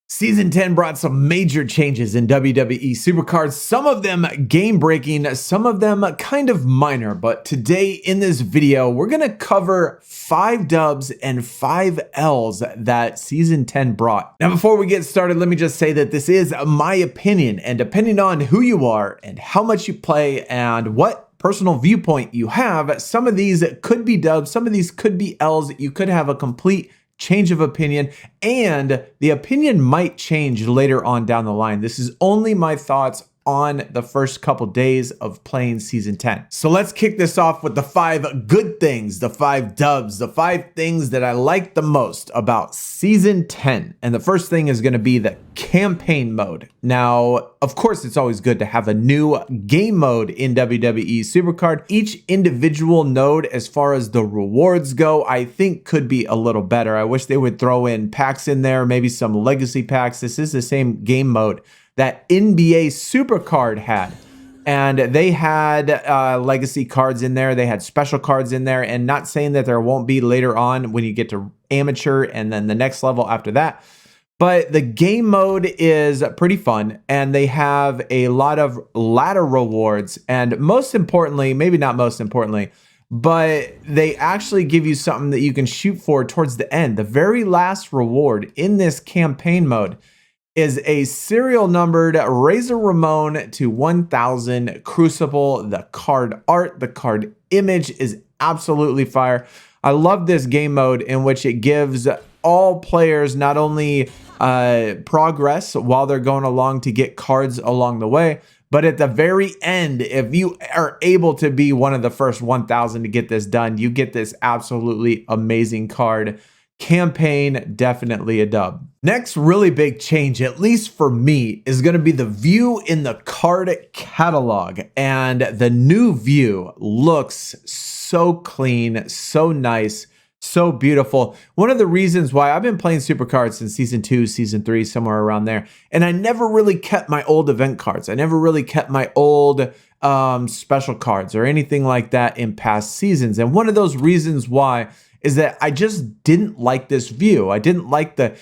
Season 10 brought some major changes in WWE SuperCard, some of them game-breaking, some of them kind of minor, but today in this video, we're gonna cover 5 dubs and 5 Ls that Season 10 brought. Now, before we get started, let me just say that this is my opinion, and depending on who you are and how much you play and what personal viewpoint you have, some of these could be dubs, some of these could be Ls. You could have a complete change of opinion, and the opinion might change later on down the line. This is only my thoughts on the first couple days of playing Season 10. So let's kick this off with the 5 good things, the 5 dubs, the 5 things that I like the most about Season 10. And the first thing is going to be the campaign mode. Now, of course, it's always good to have a new game mode in WWE SuperCard. Each individual node, as far as the rewards go, I think could be a little better. I wish they would throw in packs in there, maybe some legacy packs. This is the same game mode that NBA SuperCard had. And they had legacy cards in there. They had special cards in there. And not saying that there won't be later on when you get to amateur and then the next level after that. But the game mode is pretty fun. And they have a lot of ladder rewards. And most importantly, maybe not most importantly, but they actually give you something that you can shoot for towards the end. The very last reward in this campaign mode is a serial numbered Razor Ramon to 1000 Crucible. The card art, the card image is absolutely fire. I love this game mode in which it gives all players not only progress while they're going along to get cards along the way, but at the very end, if you are able to be one of the first 1000 to get this done, you get this absolutely amazing card. Campaign, definitely a dub. Next really big change, at least for me, is going to be the view in the card catalog. And the new view looks so clean, so nice, so beautiful. One of the reasons why I've been playing SuperCard since Season 2, Season 3, somewhere around there, and I never really kept my old event cards. I never really kept my old special cards or anything like that in past seasons. And one of those reasons why is that I just didn't like this view. I didn't like the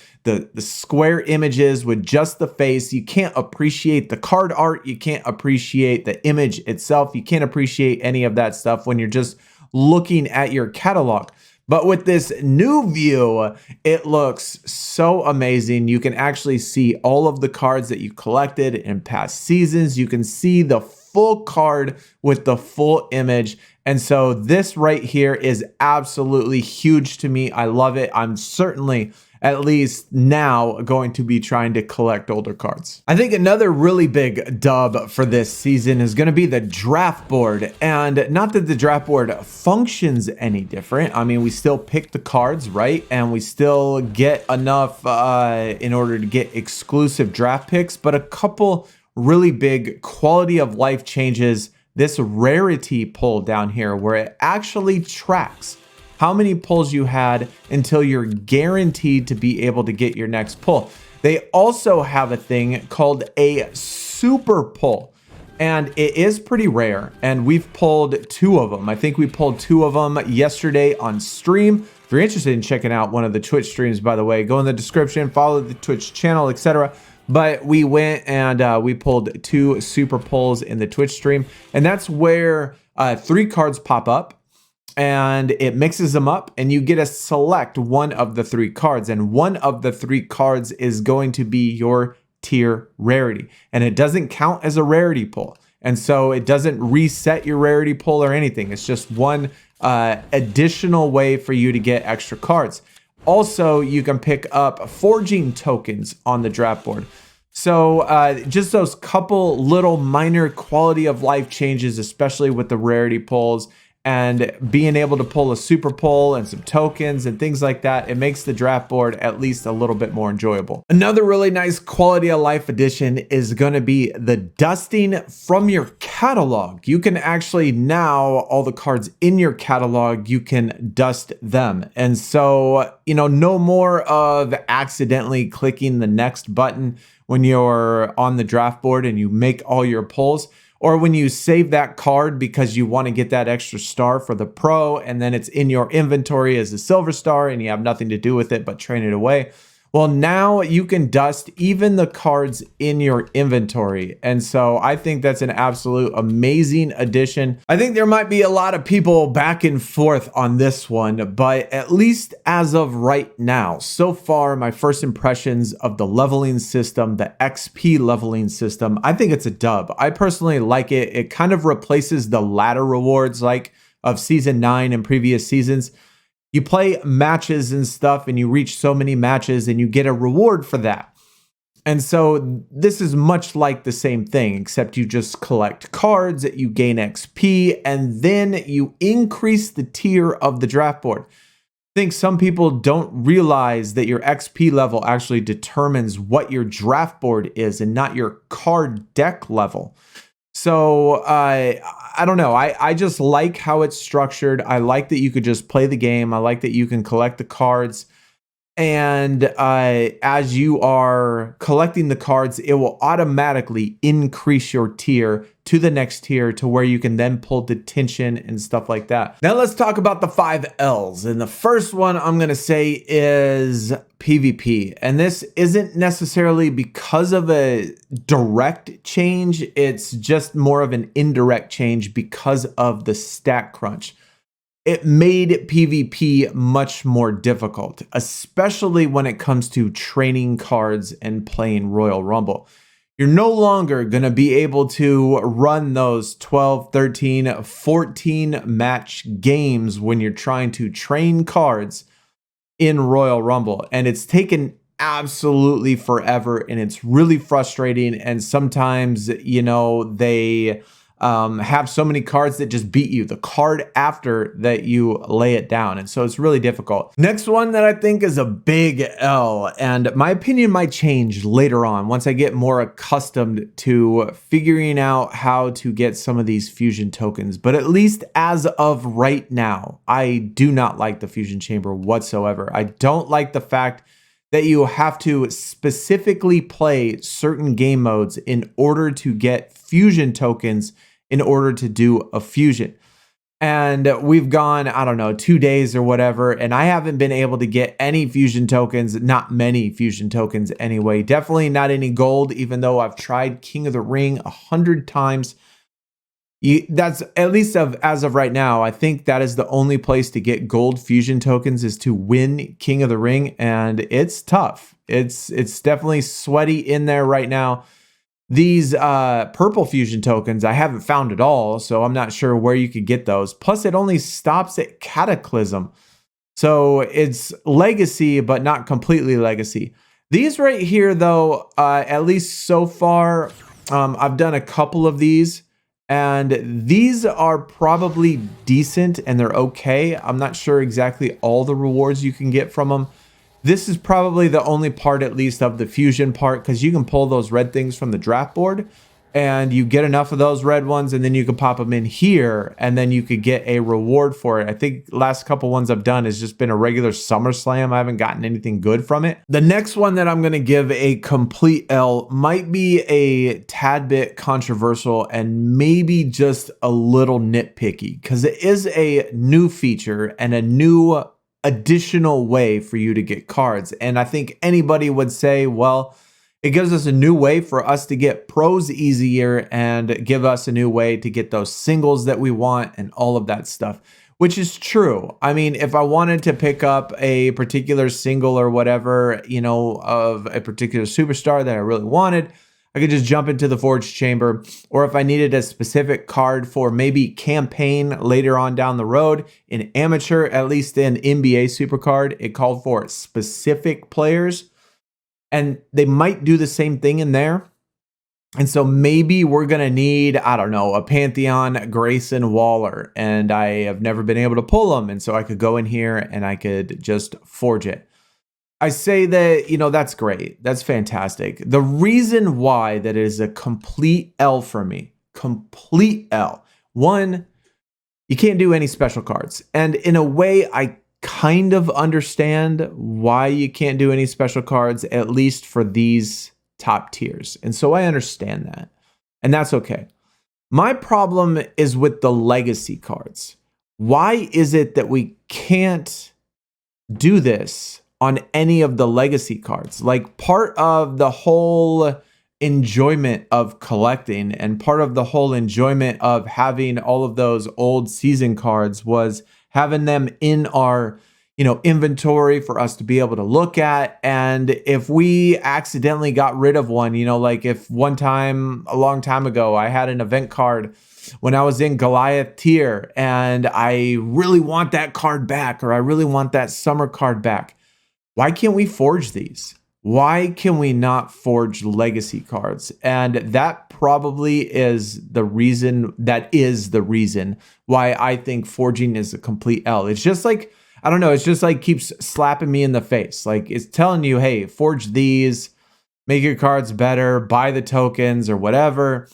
square images with just the face. You can't appreciate the card art. You can't appreciate the image itself. You can't appreciate any of that stuff when you're just looking at your catalog. But with this new view, it looks so amazing. You can actually see all of the cards that you collected in past seasons. You can see the full card with the full image. And so this right here is absolutely huge to me. I love it. I'm certainly, at least now, going to be trying to collect older cards. I think another really big dub for this season is going to be the draft board. And not that the draft board functions any different. I mean, we still pick the cards, right? And we still get enough in order to get exclusive draft picks, but a couple really big quality of life changes. This rarity pull down here where it actually tracks how many pulls you had until you're guaranteed to be able to get your next pull. They also have a thing called a super pull, and it is pretty rare, and we've pulled 2 of them. I think we pulled 2 of them yesterday on stream. If you're interested in checking out one of the Twitch streams, by the way, go in the description, follow the Twitch channel, etc. But we went and we pulled 2 super pulls in the Twitch stream. And that's where 3 cards pop up and it mixes them up and you get to select one of the 3 cards. And one of the 3 cards is going to be your tier rarity. And it doesn't count as a rarity pull. And so it doesn't reset your rarity pull or anything. It's just one additional way for you to get extra cards. Also, you can pick up forging tokens on the draft board. So just those couple little minor quality of life changes, especially with the rarity pulls and being able to pull a super pull and some tokens and things like that, it makes the draft board at least a little bit more enjoyable. Another really nice quality of life addition is going to be the dusting from your catalog. You can actually now, all the cards in your catalog, you can dust them. And so, you know, no more of accidentally clicking the next button when you're on the draft board and you make all your pulls. Or when you save that card because you want to get that extra star for the pro and then it's in your inventory as a silver star and you have nothing to do with it but train it away. Well, now you can dust even the cards in your inventory. And so I think that's an absolute amazing addition. I think there might be a lot of people back and forth on this one, but at least as of right now, so far, my first impressions of the leveling system, the XP leveling system, I think it's a dub. I personally like it. It kind of replaces the ladder rewards like of season 9 and previous seasons. You play matches and stuff and you reach so many matches and you get a reward for that. And so this is much like the same thing, except you just collect cards, you gain XP, and then you increase the tier of the draft board. I think some people don't realize that your XP level actually determines what your draft board is and not your card deck level. So I don't know. I just like how it's structured. I like that you could just play the game. I like that you can collect the cards. And as you are collecting the cards, it will automatically increase your tier to the next tier to where you can then pull detention and stuff like that. Now let's talk about the 5 L's. And the first one I'm going to say is PvP. And this isn't necessarily because of a direct change. It's just more of an indirect change because of the stat crunch. It made PvP much more difficult, especially when it comes to training cards and playing Royal Rumble. You're no longer going to be able to run those 12, 13, 14 match games when you're trying to train cards in Royal Rumble. And it's taken absolutely forever and it's really frustrating. And sometimes, you know, they have so many cards that just beat you the card after that you lay it down. And so it's really difficult. Next one that I think is a big L, and my opinion might change later on once I get more accustomed to figuring out how to get some of these fusion tokens. But at least as of right now, I do not like the fusion chamber whatsoever. I don't like the fact that you have to specifically play certain game modes in order to get fusion tokens in order to do a fusion. And we've gone, I don't know, 2 days or whatever, and I haven't been able to get any fusion tokens, not many fusion tokens anyway. Definitely not any gold, even though I've tried King of the Ring 100 times. That's at least as of right now, I think that is the only place to get gold fusion tokens is to win King of the Ring, and it's tough. It's definitely sweaty in there right now. These purple fusion tokens, I haven't found at all, so I'm not sure where you could get those. Plus, it only stops at Cataclysm. So it's legacy, but not completely legacy. These right here, though, at least so far, I've done a couple of these. And these are probably decent and they're okay. I'm not sure exactly all the rewards you can get from them. This is probably the only part, at least, of the fusion part, because you can pull those red things from the draft board and you get enough of those red ones and then you can pop them in here and then you could get a reward for it. I think last couple ones I've done has just been a regular SummerSlam. I haven't gotten anything good from it. The next one that I'm going to give a complete L might be a tad bit controversial and maybe just a little nitpicky because it is a new feature and a new additional way for you to get cards. And I think anybody would say, well, it gives us a new way for us to get pros easier and give us a new way to get those singles that we want and all of that stuff, which is true. I mean, if I wanted to pick up a particular single or whatever, you know, of a particular superstar that I really wanted, I could just jump into the Forge Chamber. Or if I needed a specific card for maybe campaign later on down the road, in amateur, at least in NBA SuperCard, it called for specific players. And they might do the same thing in there. And so maybe we're going to need, I don't know, a Pantheon Grayson Waller. And I have never been able to pull them. And so I could go in here and I could just forge it. I say that, you know, that's great. That's fantastic. The reason why that is a complete L for me, complete L. One, you can't do any special cards. And in a way, I kind of understand why you can't do any special cards, at least for these top tiers. And so I understand that. And that's okay. My problem is with the legacy cards. Why is it that we can't do this on any of the legacy cards. Like, part of the whole enjoyment of collecting and part of the whole enjoyment of having all of those old season cards was having them in our inventory for us to be able to look at. And if we accidentally got rid of one, like if one time a long time ago I had an event card when I was in Goliath tier and I really want that card back, or I really want that summer card back, why can't we forge these? Why can we not forge legacy cards? And that probably is the reason, why I think forging is a complete L. It's just like, I don't know, it's just like keeps slapping me in the face. Like, it's telling you, hey, forge these, make your cards better, buy the tokens or whatever,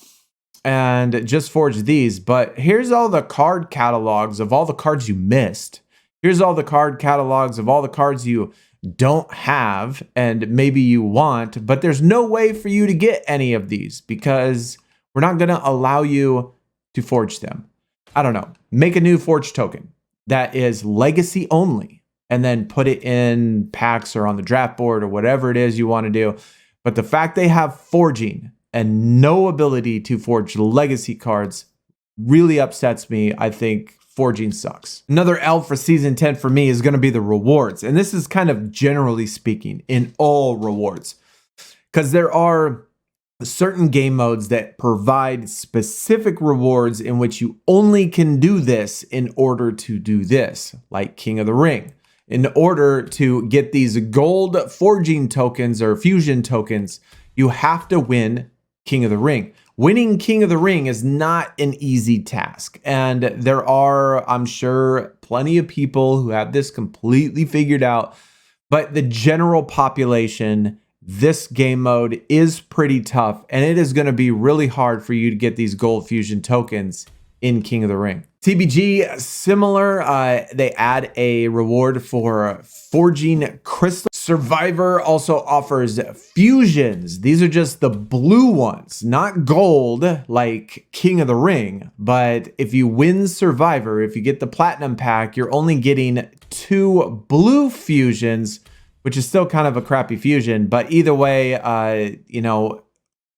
and just forge these. But here's all the card catalogs of all the cards you missed. Here's all the card catalogs of all the cards you don't have and maybe you want, but there's no way for you to get any of these because we're not going to allow you to forge them. I don't know. Make a new forge token that is legacy only and then put it in packs or on the draft board or whatever it is you want to do. But the fact they have forging and no ability to forge legacy cards really upsets me. I think forging sucks. Another L for season 10 for me is going to be the rewards. And this is kind of generally speaking in all rewards, because there are certain game modes that provide specific rewards in which you only can do this in order to do this, like King of the Ring. In order to get these gold forging tokens or fusion tokens, you have to win King of the Ring. Winning King of the Ring is not an easy task. And there are, I'm sure, plenty of people who have this completely figured out. But the general population, this game mode is pretty tough. And it is going to be really hard for you to get these gold fusion tokens in King of the Ring. TBG, similar, they add a reward for forging crystal. Survivor also offers fusions. These are just the blue ones, not gold like King of the Ring. But if you win Survivor, if you get the platinum pack, you're only getting 2 blue fusions, which is still kind of a crappy fusion. But either way,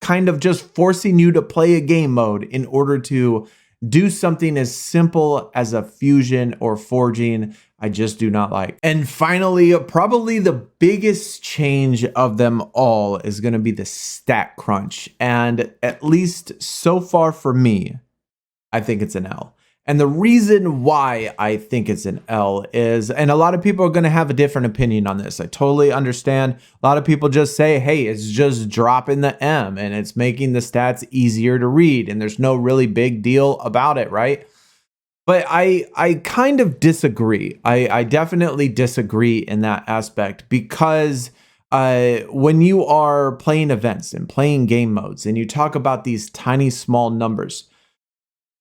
kind of just forcing you to play a game mode in order to do something as simple as a fusion or forging, I just do not like. And finally, probably the biggest change of them all is going to be the stat crunch. And at least so far for me, I think it's an L. And the reason why I think it's an L is, and a lot of people are going to have a different opinion on this. I totally understand. A lot of people just say, hey, it's just dropping the M and it's making the stats easier to read. And there's no really big deal about it, right? But I kind of disagree. I definitely disagree in that aspect, because when you are playing events and playing game modes and you talk about these tiny small numbers,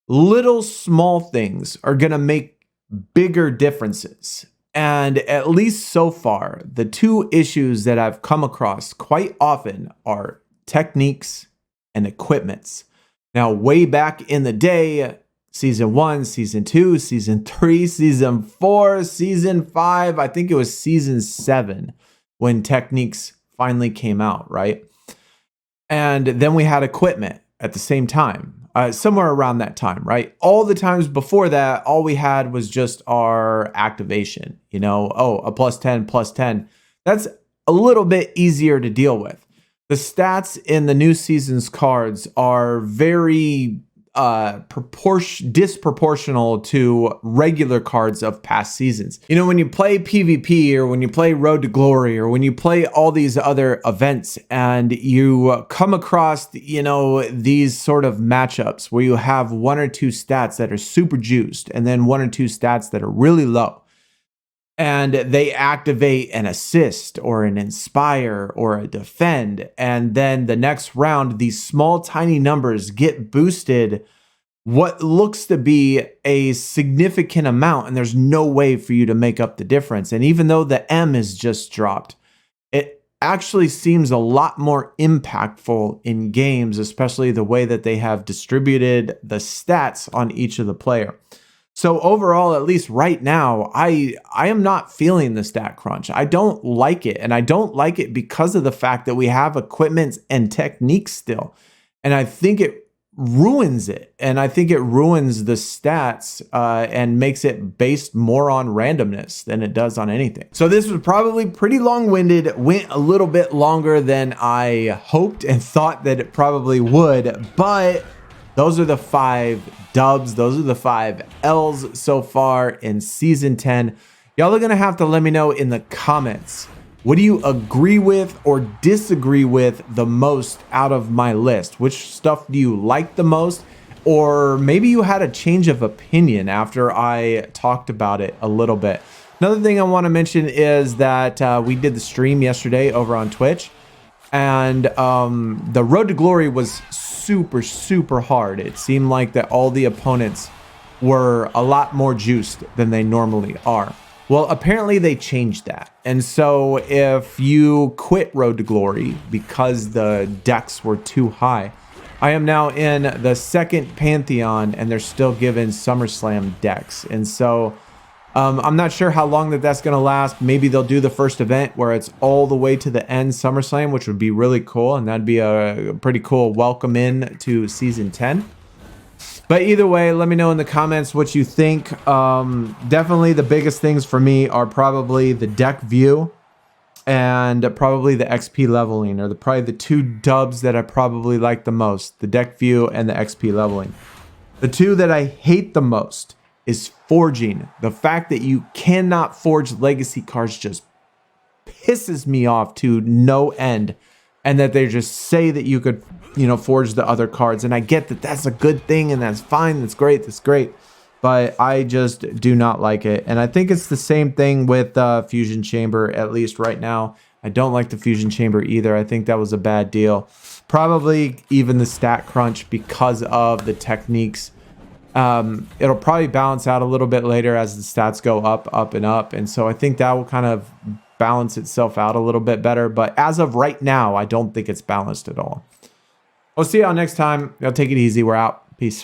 little small things are going to make bigger differences. And at least so far, the 2 issues that I've come across quite often are techniques and equipments. Now, way back in the day, season 1, season 2, season 3, season 4, season 5, I think it was season 7 when techniques finally came out, right? And then we had equipment at the same time. Somewhere around that time, right? All the times before that, all we had was just our activation, a +10, +10. That's a little bit easier to deal with. The stats in the new season's cards are very disproportional to regular cards of past seasons. When you play PvP or when you play Road to Glory or when you play all these other events and you come across, these sort of matchups where you have 1 or 2 stats that are super juiced and then 1 or 2 stats that are really low. And they activate an assist or an inspire or a defend. And then the next round, these small, tiny numbers get boosted what looks to be a significant amount. And there's no way for you to make up the difference. And even though the M is just dropped, it actually seems a lot more impactful in games, especially the way that they have distributed the stats on each of the player. So overall, at least right now, I am not feeling the stat crunch. I don't like it. And I don't like it because of the fact that we have equipment and techniques still. And I think it ruins it. And I think it ruins the stats and makes it based more on randomness than it does on anything. So this was probably pretty long-winded, went a little bit longer than I hoped and thought that it probably would, but those are the 5 dubs. Those are the 5 L's so far in season 10. Y'all are going to have to let me know in the comments. What do you agree with or disagree with the most out of my list? Which stuff do you like the most? Or maybe you had a change of opinion after I talked about it a little bit. Another thing I want to mention is that we did the stream yesterday over on Twitch. And the Road to Glory was super hard. It seemed like that all the opponents were a lot more juiced than they normally are. Well, apparently they changed that. And so if you quit Road to Glory because the decks were too high, I am now in the 2nd Pantheon and they're still giving SummerSlam decks. And so I'm not sure how long that's going to last. Maybe they'll do the first event where it's all the way to the end SummerSlam, which would be really cool. And that'd be a pretty cool welcome in to season 10. But either way, let me know in the comments what you think. Definitely the biggest things for me are probably the deck view and probably the XP leveling are probably the 2 dubs that I probably like the most. The deck view and the XP leveling. The 2 that I hate the most is forging. The fact that you cannot forge legacy cards just pisses me off to no end, and that they just say that you could, you know, forge the other cards. And I get that that's a good thing and that's fine, that's great, but I just do not like it. And I think it's the same thing with Fusion Chamber, at least right now. I don't like the Fusion Chamber either. I think that was a bad deal. Probably even the stat crunch because of the techniques. It'll probably balance out a little bit later as the stats go up and up. And so I think that will kind of balance itself out a little bit better. But as of right now, I don't think it's balanced at all. We'll see y'all next time. Y'all take it easy. We're out. Peace.